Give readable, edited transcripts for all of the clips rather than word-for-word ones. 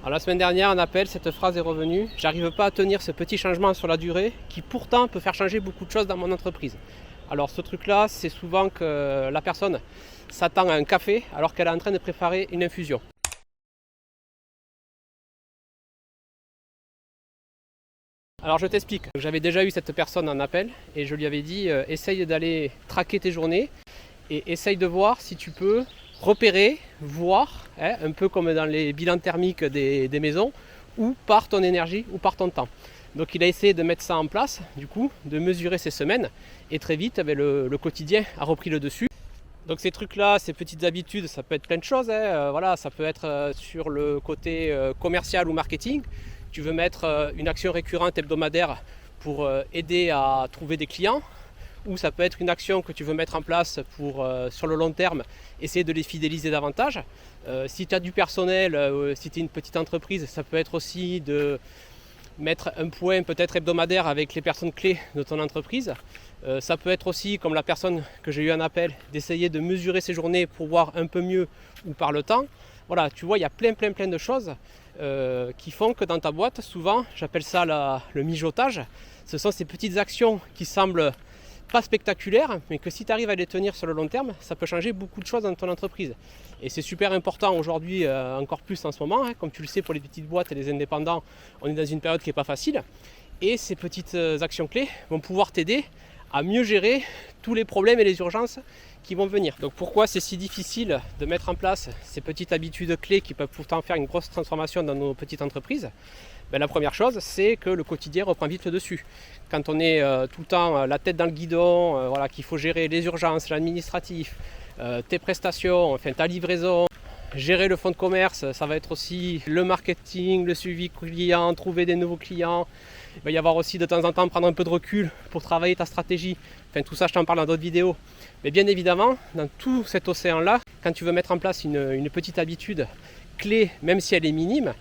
Alors, la semaine dernière, en appel, cette phrase est revenue. J'arrive pas à tenir ce petit changement sur la durée qui pourtant peut faire changer beaucoup de choses dans mon entreprise. Alors ce truc-là, c'est souvent que la personne s'attend à un café alors qu'elle est en train de préparer une infusion. Alors je t'explique, j'avais déjà eu cette personne en appel et je lui avais dit essaye d'aller traquer tes journées et essaye de voir si tu peux repérer, voir, un peu comme dans les bilans thermiques des maisons, où part ton énergie, où part ton temps. Donc il a essayé de mettre ça en place, du coup, de mesurer ses semaines, et très vite, le quotidien a repris le dessus. Donc ces trucs-là, ces petites habitudes, ça peut être plein de choses. Voilà, ça peut être sur le côté commercial ou marketing. Tu veux mettre une action récurrente hebdomadaire pour aider à trouver des clients. Ou ça peut être une action que tu veux mettre en place pour, sur le long terme, essayer de les fidéliser davantage. Si tu as du personnel, si tu es une petite entreprise, ça peut être aussi de mettre un point peut-être hebdomadaire avec les personnes clés de ton entreprise. Ça peut être aussi, comme la personne que j'ai eu en appel, d'essayer de mesurer ses journées pour voir un peu mieux où part le temps. Voilà, tu vois, il y a plein de choses qui font que dans ta boîte, souvent, j'appelle ça le mijotage. Ce sont ces petites actions qui semblent pas spectaculaires, mais que si tu arrives à les tenir sur le long terme, ça peut changer beaucoup de choses dans ton entreprise. Et c'est super important aujourd'hui, encore plus en ce moment, comme tu le sais pour les petites boîtes et les indépendants, on est dans une période qui n'est pas facile. Et ces petites actions clés vont pouvoir t'aider à mieux gérer tous les problèmes et les urgences qui vont venir. Donc pourquoi c'est si difficile de mettre en place ces petites habitudes clés qui peuvent pourtant faire une grosse transformation dans nos petites entreprises? La première chose, c'est que le quotidien reprend vite le dessus. Quand on est tout le temps la tête dans le guidon, voilà, qu'il faut gérer les urgences, l'administratif, tes prestations, enfin ta livraison, gérer le fonds de commerce, ça va être aussi le marketing, le suivi client, trouver des nouveaux clients. Il va y avoir aussi de temps en temps prendre un peu de recul pour travailler ta stratégie. Enfin tout ça je t'en parle dans d'autres vidéos. Mais bien évidemment, dans tout cet océan-là, quand tu veux mettre en place une petite habitude clé, même si elle est minime,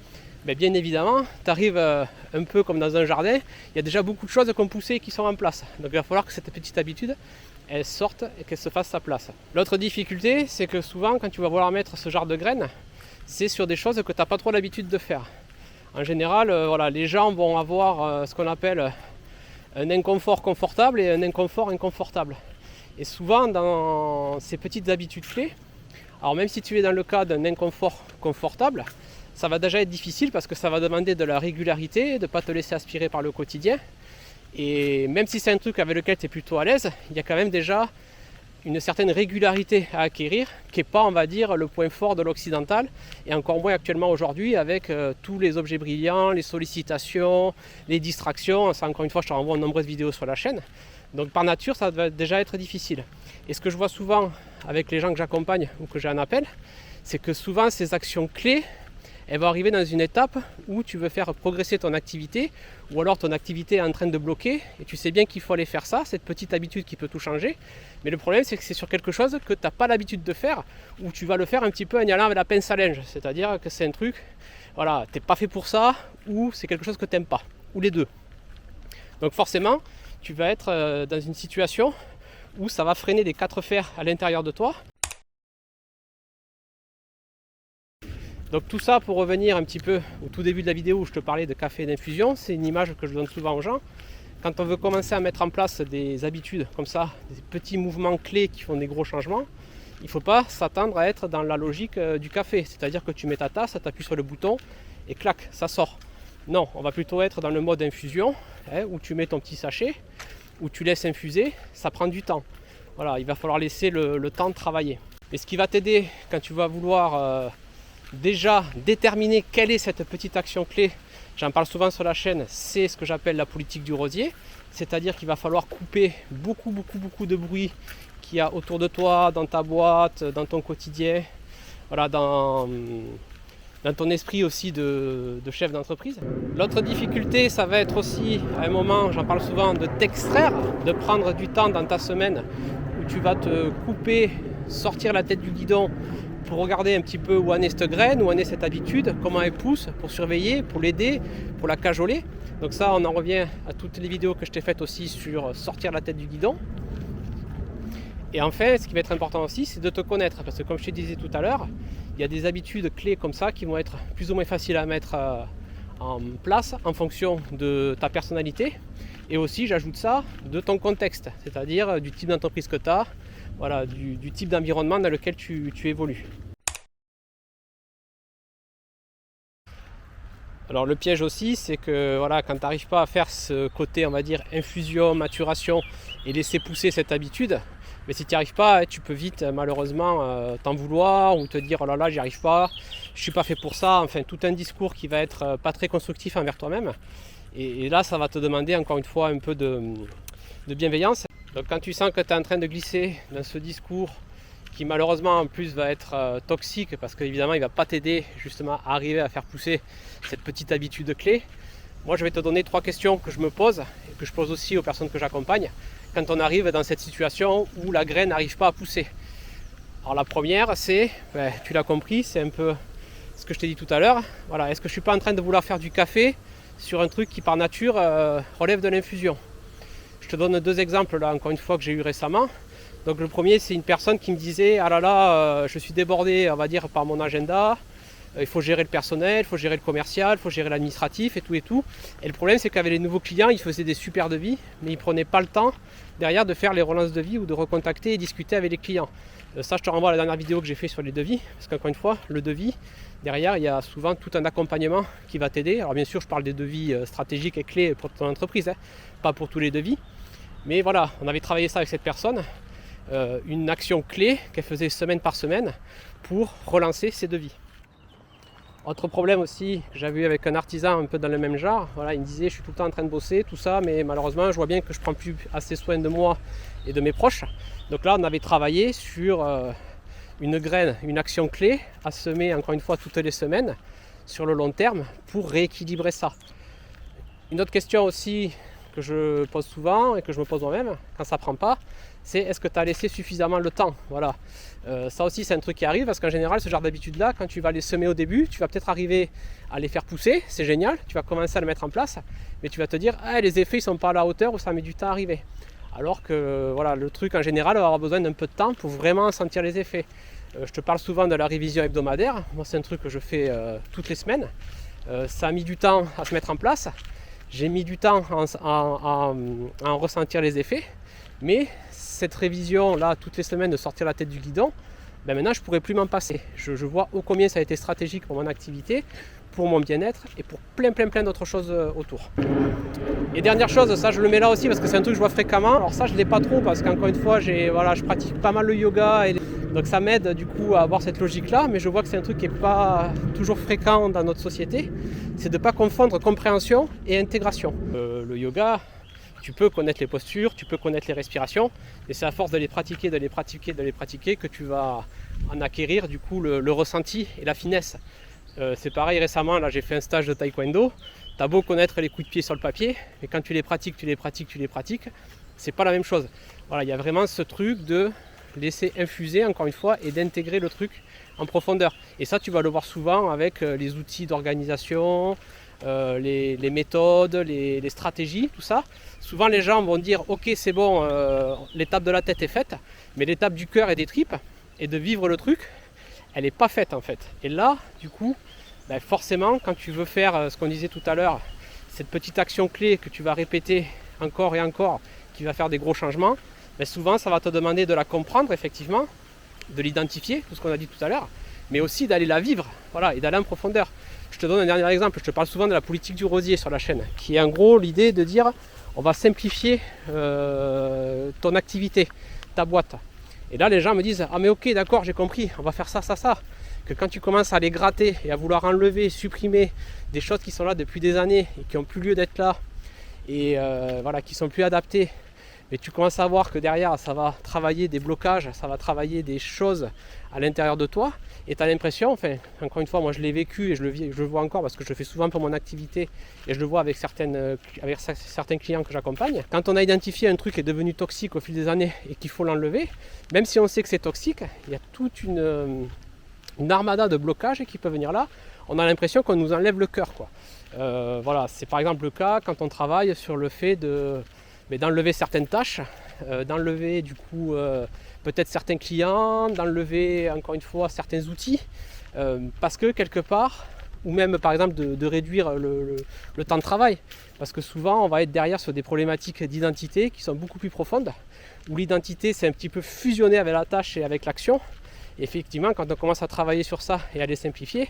bien évidemment, tu arrives un peu comme dans un jardin, il y a déjà beaucoup de choses qu'on poussait et qui sont en place. Donc il va falloir que cette petite habitude, elle sorte et qu'elle se fasse sa place. L'autre difficulté, c'est que souvent, quand tu vas vouloir mettre ce genre de graines, c'est sur des choses que tu n'as pas trop l'habitude de faire. En général, voilà, les gens vont avoir ce qu'on appelle un inconfort confortable et un inconfort inconfortable. Et souvent, dans ces petites habitudes clés, alors même si tu es dans le cas d'un inconfort confortable, ça va déjà être difficile parce que ça va demander de la régularité, de ne pas te laisser aspirer par le quotidien. Et même si c'est un truc avec lequel tu es plutôt à l'aise, il y a quand même déjà une certaine régularité à acquérir qui n'est pas, on va dire, le point fort de l'occidental, et encore moins actuellement aujourd'hui avec tous les objets brillants, les sollicitations, les distractions. Ça, encore une fois, je te renvoie de nombreuses vidéos sur la chaîne. Donc par nature, ça va déjà être difficile. Et ce que je vois souvent avec les gens que j'accompagne ou que j'ai en appel, c'est que souvent ces actions clés, elles vont arriver dans une étape où tu veux faire progresser ton activité, ou alors ton activité est en train de bloquer, et tu sais bien qu'il faut aller faire ça, cette petite habitude qui peut tout changer. Mais le problème, c'est que c'est sur quelque chose que tu n'as pas l'habitude de faire, ou tu vas le faire un petit peu en y allant avec la pince à linge. C'est-à-dire que c'est un truc, voilà, tu n'es pas fait pour ça, ou c'est quelque chose que tu n'aimes pas, ou les deux. Donc forcément, tu vas être dans une situation où ça va freiner les quatre fers à l'intérieur de toi. Donc tout ça pour revenir un petit peu au tout début de la vidéo où je te parlais de café d'infusion, c'est une image que je donne souvent aux gens. Quand on veut commencer à mettre en place des habitudes comme ça, des petits mouvements clés qui font des gros changements, il ne faut pas s'attendre à être dans la logique du café. C'est-à-dire que tu mets ta tasse, tu appuies sur le bouton et clac, ça sort. Non, on va plutôt être dans le mode infusion, où tu mets ton petit sachet, où tu laisses infuser, ça prend du temps. Voilà, il va falloir laisser le temps de travailler. Et ce qui va t'aider quand tu vas vouloir déjà déterminer quelle est cette petite action clé, j'en parle souvent sur la chaîne, c'est ce que j'appelle la politique du rosier. C'est-à-dire qu'il va falloir couper beaucoup de bruit qu'il y a autour de toi, dans ta boîte, dans ton quotidien, voilà, dans ton esprit aussi de chef d'entreprise. L'autre difficulté, ça va être aussi, à un moment, j'en parle souvent, de t'extraire, de prendre du temps dans ta semaine où tu vas te couper, sortir la tête du guidon pour regarder un petit peu où en est cette graine, où en est cette habitude, comment elle pousse, pour surveiller, pour l'aider, pour la cajoler. Donc ça, on en revient à toutes les vidéos que je t'ai faites aussi sur sortir la tête du guidon. Et enfin, ce qui va être important aussi, c'est de te connaître. Parce que comme je te disais tout à l'heure, il y a des habitudes clés comme ça qui vont être plus ou moins faciles à mettre en place en fonction de ta personnalité. Et aussi, j'ajoute ça, de ton contexte, c'est-à-dire du type d'entreprise que tu as, voilà, du type d'environnement dans lequel tu évolues. Alors le piège aussi, c'est que voilà, quand tu n'arrives pas à faire ce côté, on va dire, infusion, maturation et laisser pousser cette habitude, mais si tu n'y arrives pas, tu peux vite malheureusement t'en vouloir ou te dire oh là là, j'y arrive pas, je suis pas fait pour ça, enfin tout un discours qui va être pas très constructif envers toi-même. Et là, ça va te demander encore une fois un peu de bienveillance. Donc quand tu sens que tu es en train de glisser dans ce discours qui malheureusement en plus va être toxique parce qu'évidemment il ne va pas t'aider justement à arriver à faire pousser cette petite habitude clé, moi je vais te donner 3 questions que je me pose et que je pose aussi aux personnes que j'accompagne quand on arrive dans cette situation où la graine n'arrive pas à pousser. Alors la première c'est, tu l'as compris, c'est un peu ce que je t'ai dit tout à l'heure, voilà, est-ce que je ne suis pas en train de vouloir faire du café sur un truc qui par nature relève de l'infusion? Je te donne 2 exemples là encore une fois que j'ai eu récemment. Donc le premier c'est une personne qui me disait ah là là je suis débordé on va dire par mon agenda, il faut gérer le personnel, il faut gérer le commercial, il faut gérer l'administratif et tout. Et le problème c'est qu'avec les nouveaux clients ils faisaient des super devis mais ils ne prenaient pas le temps derrière de faire les relances de devis ou de recontacter et discuter avec les clients. Ça je te renvoie à la dernière vidéo que j'ai fait sur les devis parce qu'encore une fois le devis derrière il y a souvent tout un accompagnement qui va t'aider. Alors bien sûr je parle des devis stratégiques et clés pour ton entreprise, pas pour tous les devis. Mais voilà, on avait travaillé ça avec cette personne, une action clé qu'elle faisait semaine par semaine pour relancer ses devis. Autre problème aussi que j'avais eu avec un artisan un peu dans le même genre, voilà, il me disait je suis tout le temps en train de bosser, tout ça, mais malheureusement je vois bien que je prends plus assez soin de moi et de mes proches. Donc là on avait travaillé sur une graine, une action clé à semer encore une fois toutes les semaines sur le long terme pour rééquilibrer ça. Une autre question aussi que je pose souvent et que je me pose moi-même quand ça ne prend pas, c'est est-ce que tu as laissé suffisamment le temps? Voilà. Ça aussi c'est un truc qui arrive parce qu'en général ce genre d'habitude là quand tu vas les semer au début tu vas peut-être arriver à les faire pousser, c'est génial, tu vas commencer à le mettre en place mais tu vas te dire ah, les effets ils sont pas à la hauteur ou ça met du temps à arriver, alors que voilà, le truc en général va avoir besoin d'un peu de temps pour vraiment sentir les effets. Je te parle souvent de la révision hebdomadaire, moi c'est un truc que je fais toutes les semaines, ça a mis du temps à se mettre en place. J'ai mis du temps à en ressentir les effets, mais cette révision là toutes les semaines de sortir la tête du guidon, ben maintenant je ne pourrais plus m'en passer. Je vois ô combien ça a été stratégique pour mon activité, pour mon bien-être et pour plein d'autres choses autour. Et dernière chose, ça je le mets là aussi parce que c'est un truc que je vois fréquemment. Alors ça je ne l'ai pas trop parce qu'encore une fois je pratique pas mal le yoga donc ça m'aide du coup à avoir cette logique là, mais je vois que c'est un truc qui n'est pas toujours fréquent dans notre société, c'est de ne pas confondre compréhension et intégration. Le yoga, tu peux connaître les postures, tu peux connaître les respirations, et c'est à force de les pratiquer que tu vas en acquérir du coup le ressenti et la finesse. C'est pareil, récemment là j'ai fait un stage de taekwondo, tu as beau connaître les coups de pied sur le papier, mais quand tu les pratiques, c'est pas la même chose. Voilà, il y a vraiment ce truc de laisser infuser encore une fois et d'intégrer le truc en profondeur. Et ça tu vas le voir souvent avec les outils d'organisation, les méthodes, les stratégies, tout ça. Souvent les gens vont dire ok c'est bon, l'étape de la tête est faite, mais l'étape du cœur et des tripes et de vivre le truc, elle n'est pas faite en fait. Et là du coup, forcément quand tu veux faire ce qu'on disait tout à l'heure, cette petite action clé que tu vas répéter encore et encore, qui va faire des gros changements, souvent ça va te demander de la comprendre effectivement, de l'identifier, tout ce qu'on a dit tout à l'heure, mais aussi d'aller la vivre, voilà, et d'aller en profondeur. Je te donne un dernier exemple, je te parle souvent de la politique du rosier sur la chaîne, qui est en gros l'idée de dire on va simplifier ton activité, ta boîte. Et là les gens me disent ah mais ok d'accord j'ai compris, on va faire ça, que quand tu commences à les gratter et à vouloir enlever, supprimer des choses qui sont là depuis des années et qui n'ont plus lieu d'être là, et voilà, qui sont plus adaptées, mais tu commences à voir que derrière ça va travailler des blocages, ça va travailler des choses à l'intérieur de toi, et tu as l'impression, enfin encore une fois moi je l'ai vécu et je le vois encore parce que je le fais souvent pour mon activité et je le vois avec certains clients que j'accompagne. Quand on a identifié un truc qui est devenu toxique au fil des années et qu'il faut l'enlever, même si on sait que c'est toxique, il y a toute une armada de blocages qui peut venir là, on a l'impression qu'on nous enlève le cœur quoi. Voilà, c'est par exemple le cas quand on travaille sur le fait d'enlever certaines tâches, d'enlever du coup peut-être certains clients, d'enlever encore une fois certains outils, Parce que quelque part, ou même par exemple de réduire le temps de travail, parce que souvent on va être derrière sur des problématiques d'identité qui sont beaucoup plus profondes, où l'identité c'est un petit peu fusionné avec la tâche et avec l'action. Et effectivement, quand on commence à travailler sur ça et à les simplifier,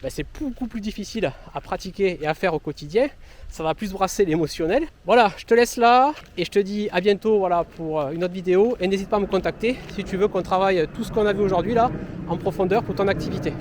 c'est beaucoup plus difficile à pratiquer et à faire au quotidien. Ça va plus brasser l'émotionnel. Voilà, je te laisse là et je te dis à bientôt pour une autre vidéo. Et n'hésite pas à me contacter si tu veux qu'on travaille tout ce qu'on a vu aujourd'hui là en profondeur pour ton activité.